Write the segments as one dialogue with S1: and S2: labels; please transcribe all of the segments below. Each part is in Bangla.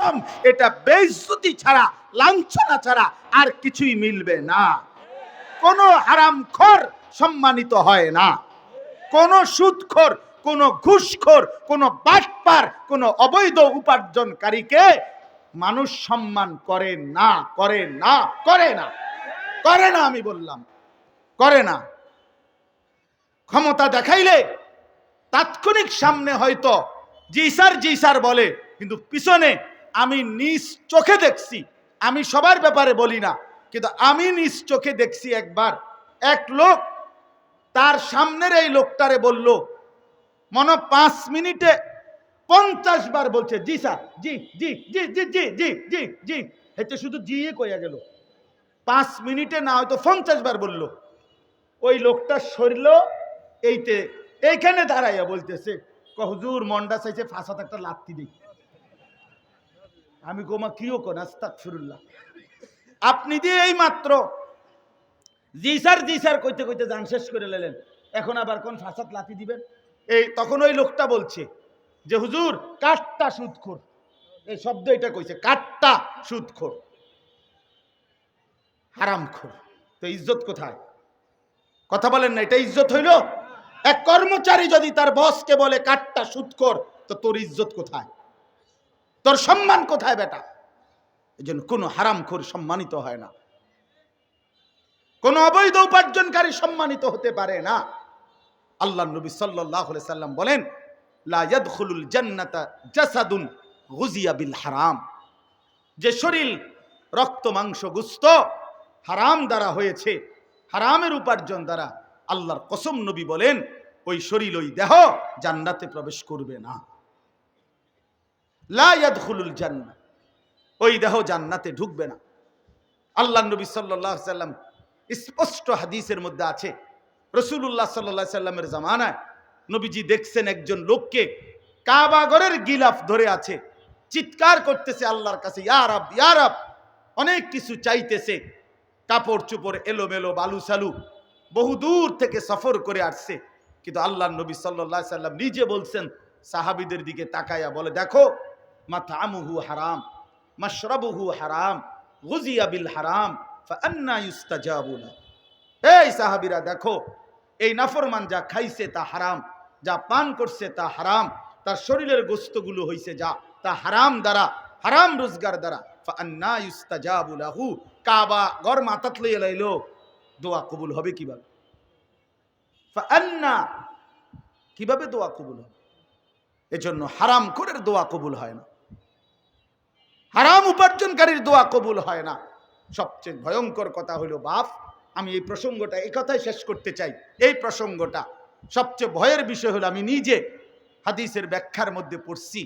S1: কসম, এটা বেইজ্জতি ছাড়া, লাঞ্ছনা ছাড়া আর কিছুই মিলবে না। কোনো হারামখোর সম্মানিত হয় না, কোনো সুদখোর, কোনো ঘুষখোর, কোনো বাটপার, কোনো অবৈধ উপার্জনকারীকে মানুষ সম্মান করে না, করে না, করে না, করে না। আমি বললাম করে না। ক্ষমতা দেখাইলে তাৎক্ষণিক সামনে হয়তো জি স্যার বলে, কিন্তু পিছনে আমি নিজ চোখে দেখছি। আমি সবার ব্যাপারে বলি না, কিন্তু আমি নিজ চোখে দেখছি। একবার এক লোক তার সামনের এই লোকটারে বলল, মনে 5 মিনিটে 50 বার বলছে জি স্যার, জি জি জি জি জি জি জি জি, এতে শুধু জি কইয়া গেল। 5 মিনিটে না হয়তো 50 বার বলল। ওই লোকটা সরল, এইখানে দাঁড়াইয়া বলতেছে, হুজুর মন্ডা চাইছে ফাঁসাতে একটা লাত্তি দিই। আমি গোমা কিও কোন আস্তাগফিরুল্লাহ। আপনি দিয়ে এই মাত্র জি স্যার কইতে কইতে জান শেষ করে লেলেন, এখন আবার কোন ফাঁসাত লাথি দিবেন? তখন ওই লোকটা বলছে যে হুজুর কাট্টা সুদখোর, এই শব্দ এটা কইছে, কাট্টা সুদখোর, হারামখোর। তো ইজ্জত কোথায়? কথা বলেন না, এটা ইজ্জত হইল? এক কর্মচারী যদি তার বসকে বলে কাট্টা সুদখোর, তো তোর ইজ্জত কোথায়? তোর সম্মান কোথায় বেটা? এজন্য কোনো হারামখোর সম্মানিত হয় না, কোন অবৈধ উপার্জনকারী সম্মানিত হতে পারে না। আল্লাহ নবী সাল্লাল্লাহু আলাইহি সাল্লাম বলেন, লা ইয়াদখুলুল জান্নাতা জাসাদুন গুজিয়া বিল হারাম। যে শরীর রক্ত মাংস গোশত হারাম দ্বারা হয়েছে, হারামের উপার্জন দ্বারা, আল্লাহর কসম নবী বলেন ওই শরীর, ওই দেহ জান্নাতে প্রবেশ করবে না। লা ইয়াদখুলুল জান্নাহ, ওই দেহ জান্নাতে ঢুকবে না। আল্লাহ নবী সাল্লাল্লাহু আলাইহি সাল্লাম স্পষ্ট হাদিসের মধ্যে আছে, রাসূলুল্লাহ সাল্লাল্লাহু আলাইহি সাল্লামের জামানায় নবীজি দেখছেন একজন লোককে কাবা ঘরের গিলাফ ধরে আছে, চিৎকার করতেছে আল্লাহর কাছে, ইয়া রাব ইয়া রাব, অনেক কিছু চাইতেছে, কাপড় চোপড় এলোমেলো বালুসালু, বহু দূর থেকে সফর করে আসছে। কিন্তু আল্লাহ নবী সাল্লাল্লাহু আলাইহি সাল্লাম নিজে বলছেন, সাহাবীদের দিকে তাকায়া বলে, দেখো মাতআমুহু হারাম, মাশরাবুহু হারাম, গুজিয়া বিল হারাম, ফাআন্না ইউস্তাজাবু লা। এই সাহাবীরা দেখো, এই নাফরমান যা খাইছে তা হারাম, যা পান করছে তা হারাম, তার শরীরের গোশতগুলো হইছে যা, তা হারাম দ্বারা, হারাম রোজগার দ্বারা। ফাআন্না ইউস্তাজাবু লাহু, কাবা ঘর মাথাত লইয়া লাইলো, দোয়া কবুল হবে কিভাবে? ফাআন্না, কিভাবে দোয়া কবুল হবে? এজন্য হারাম করে দোয়া কবুল হয় না, হারাম উপার্জনকারীর দোয়া কবুল হয় না। সবচেয়ে ভয়ঙ্কর কথা হলো বাপ, আমি এই প্রসঙ্গটা এই কথাই শেষ করতে চাই। এই প্রসঙ্গটা সবচেয়ে ভয়ের বিষয় হলো, আমি নিজে হাদিসের ব্যাখ্যার মধ্যে পড়ছি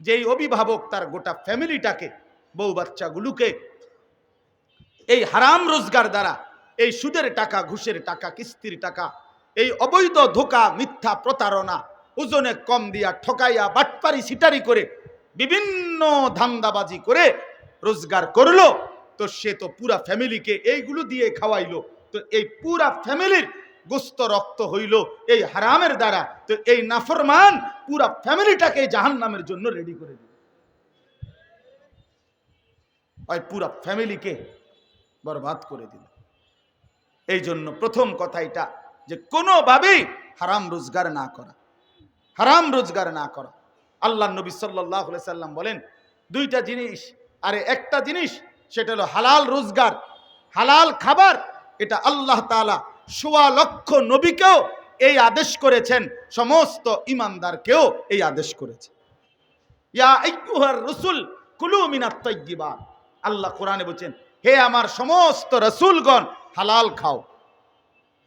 S1: যে এই অভিভাবক তার গোটা ফ্যামিলিটাকে, বউ বাচ্চাগুলোকে এই হারাম রোজগার দ্বারা, এই সুদের টাকা, ঘুষের টাকা, কিস্তির টাকা, এই অবৈধ ধোঁকা, মিথ্যা প্রতারণা, ওজনে কম দিয়া ঠকাইয়া, বাটপারি সিটারি করে, বিভিন্ন ধান্দাবাজি করে রোজগার করলো, তো সে তো পুরা ফ্যামিলিকে এইগুলো দিয়ে খাওয়াইলো। তো এই পুরা ফ্যামিলির গোস্ত রক্ত হইল এই হারামের দ্বারা। তো এই নাফরমান পুরা ফ্যামিলিটাকে জাহান্নামের জন্য রেডি করে দিল, ওই পুরা ফ্যামিলিকে বরবাদ করে দিল। এই জন্য প্রথম কথা এটা যে কোনোভাবেই হারাম রোজগার না করা, হারাম রোজগার না করা। আল্লাহ নবী সাল্লাল্লাহু আলাইহি সাল্লাম বলেন দুইটা জিনিস, আরে একটা জিনিস, সেটা হলো হালাল রোজগার, হালাল খাবার। এটা আল্লাহ তাআলা ১৬ লক্ষ নবীকেও এই আদেশ করেছেন, সমস্ত ঈমানদারকেও এই আদেশ করেছেন। ইয়া আইয়ুহার রাসূল কুলু মিনাত তাইয়্যিবাত, আল্লাহ কোরআনে বলেন, হে আমার সমস্ত রাসূলগণ হালাল খাও।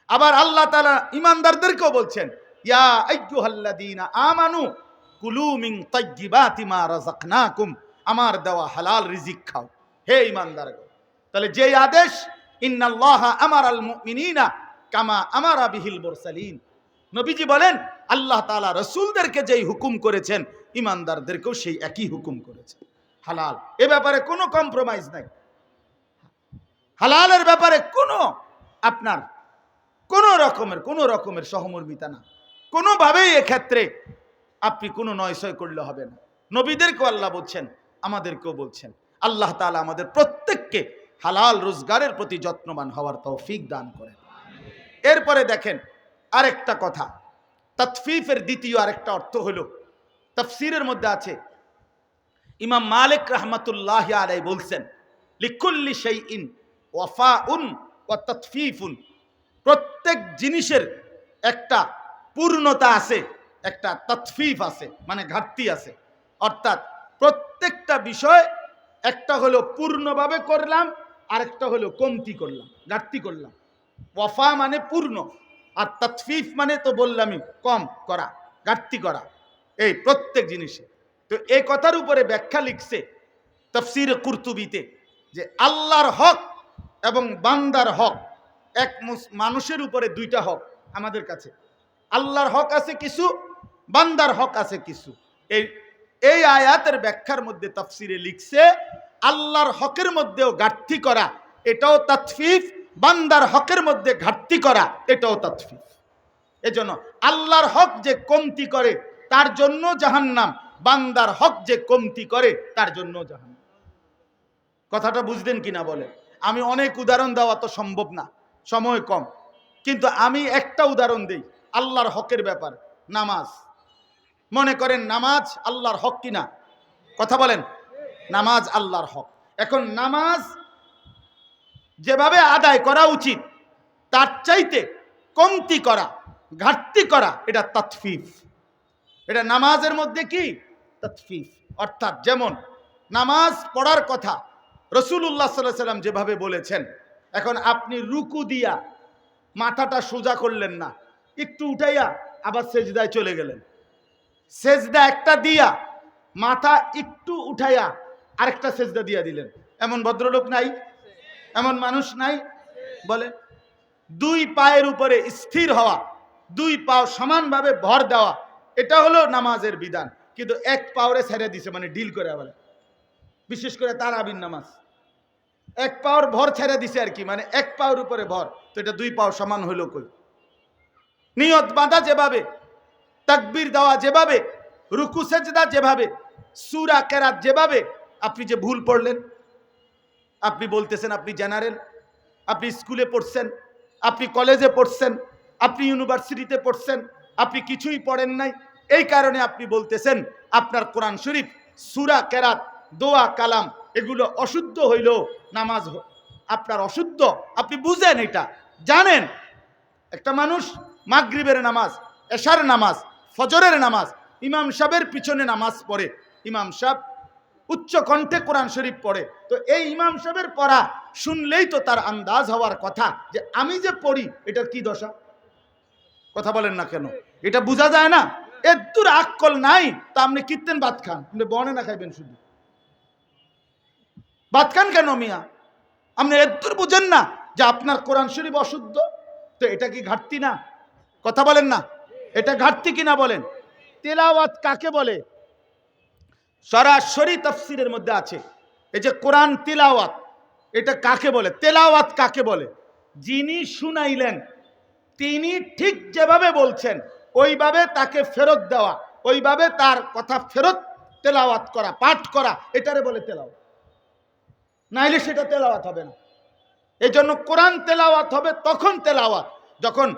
S1: আবার আল্লাহ তাআলা ঈমানদারদেরকেও বলছেন, ইয়া আইয়ুহাল্লাযীনা আমানু কুলু মিন তাইয়্যিবাতি মা রাযাকনাকুম, আমার দেওয়া হালাল রিজিক খাও। হে ঈমানদারগণ, তাহলে যেই আদেশ, ইন্নাল্লাহা আমারাল মুমিনিনা কামা আমারা বিহিল মুরসালিন, নবীজি বলেন আল্লাহ তাআলা রাসূলদেরকে যেই হুকুম করেছেন, ঈমানদারদেরকেও সেই একই হুকুম করেছেন। হালাল, এ ব্যাপারে কোনো কম্প্রোমাইজ নাই। হালালের ব্যাপারে কোনো আপনার কোনো রকমের সহমর্মিতা না, কোনোভাবেই এক্ষেত্রে আপনি কোনো নয়সয় করলে হবে না। নবীদেরকে আল্লাহ বলছেন, আমাদেরকেও বলছেন। আল্লাহ তাআলা আমাদের প্রত্যেককে হালাল রোজগারের প্রতি যত্নবান হওয়ার তৌফিক দান করেন। এরপরে দেখেন আরেকটা কথা, তাতফিফের দ্বিতীয় আরেকটা অর্থ হলো, তাফসীরের মধ্যে আছে, ইমাম মালিক রাহমাতুল্লাহি আলাইহি বলছেন, লিকুল্লি শাইইন ওয়াফাউন ওয়া তাতফিফুন, প্রত্যেক জিনিসের একটা পূর্ণতা আছে, একটা তাতফিফ আছে, মানে ঘাটতি আছে। অর্থাৎ প্রত্যেকটা বিষয় একটা হলো পূর্ণভাবে করলাম, আরেকটা হলো কমতি করলাম, ঘাটতি করলাম। ওয়াফা মানে পূর্ণ, আর তাতফিফ মানে তো বললামই কম করা, ঘাটতি করা, এই প্রত্যেক জিনিসে। তো এই কথার উপরে ব্যাখ্যা লিখছে তাফসীর কুরতুবীতে যে আল্লাহর হক এবং বান্দার হক, এক মানুষের উপরে দুইটা হক আমাদের কাছে। আল্লাহর হক আছে কিছু, বান্দার হক আছে কিছু। এই আয়াতের ব্যাখ্যার মধ্যে তাফসীরে লিখছে আল্লাহর হকের মধ্যেও ঘাটতি করা এটাও তাতফিফ, বান্দার হকের মধ্যে ঘাটতি করা এটাও তাতফিফ। এজন্য আল্লাহর হক যে কমতি করে তার জন্য জাহান্নাম, বান্দার হক যে কমতি করে তার জন্য জাহান্নাম। কথাটা বুঝলেন কিনা বলেন? আমি অনেক উদাহরণ দেওয়া তো সম্ভব না, সময় কম, কিন্তু আমি একটা উদাহরণ দেই আল্লাহর হকের ব্যাপার। নামাজ, মনে করেন নামাজ আল্লাহর হক কিনা? কথা বলেন, নামাজ আল্লাহর হক। এখন নামাজ যেভাবে আদায় করা উচিত তার চাইতে কমতি করা, ঘাটতি করা, এটা তাতফিফ। এটা নামাজের মধ্যে কি? তাতফিফ। অর্থাৎ যেমন নামাজ পড়ার কথা রাসূলুল্লাহ সাল্লাল্লাহু আলাইহি ওয়াসাল্লাম যেভাবে বলেছেন, এখন আপনি রুকু দিয়া মাথাটা সোজা করলেন না, একটু উঠাইয়া আবার সেজদায় চলে গেলেন, সেজদা একটা দিয়া মাথা একটু উঠাইয়া আরেকটা সেজদা দিয়া দিলেন, এমন ভদ্রলোক নাই? এমন মানুষ নাই? বলে দুই পায়ের উপরে স্থির হওয়া, দুই পাও সমানভাবে ভর দেওয়া, এটা হলো নামাজের বিধান। কিন্তু এক পাওরে ছেড়ে দিছে, মানে ডিল করে বলে, বিশেষ করে তারাবির নামাজ এক পাওর ভর ছেড়ে দিছে আর কি, মানে এক পাওর উপরে ভর, তো এটা দুই পাও সমান হইল কই? নিয়ত বাঁধা যেভাবে, তাকবীর দেওয়া যেভাবে, রুকু সেজদা যেভাবে, সূরা কেরাত যেভাবে, আপনি যে ভুল পড়লেন, আপনি বলতেছেন আপনি জেনারেল, আপনি স্কুলে পড়ছেন, আপনি কলেজে পড়ছেন, আপনি ইউনিভার্সিটিতে পড়ছেন, আপনি কিছুই পড়েন নাই, এই কারণে আপনি বলতেছেন আপনার কোরআন শরীফ, সূরা কেরাত, দোয়া কালাম এগুলো অশুদ্ধ হইল, নামাজ আপনার অশুদ্ধ। আপনি বুঝেন, এটা জানেন। একটা মানুষ মাগরিবের নামাজ, এশার নামাজ, ফজরের নামাজ, ইমাম সাহেবের পিছনে নামাজ পড়ে, ইমাম সাহেব উচ্চ কণ্ঠে কোরআন শরীফ পড়ে, তো এই ইমাম সাহেবের পড়া শুনলেই তো তার আন্দাজ হওয়ার কথা যে আমি যে পড়ি এটার কি দশা। কথা বলেন না কেন? এটা বোঝা যায় না? এদ্দুর আক্কল নাই তা আপনি কীর্তেন ভাত খান, আপনি বনে না খাইবেন, শুধু ভাত খান কেন মিয়া? আপনি এদ্দুর বুঝেন না যে আপনার কোরআন শরীফ অশুদ্ধ, তো এটা কি ঘাটতি না? কথা বলেন না, এটা ঘাটতি কিনা বলেন? তেলাওয়াত কাকে বলে? সরাসরি তাফসীরের মধ্যে আছে, এই যে কোরআন তিলাওয়াত, এটা কাকে বলে? তেলাওয়াত কাকে বলে? যিনি শুনাইলেন তিনি ঠিক যেভাবে বলছেন ওইভাবে তাকে ফেরত দেওয়া, ওইভাবে তার কথা ফেরত তেলাওয়াত করা, পাঠ করা, এটারে বলে তেলাওয়াত। নাইলে সেটা তেলাওয়াত হবে না। এই জন্য কোরআন তেলাওয়াত হবে তখন তেলাওয়াত যখন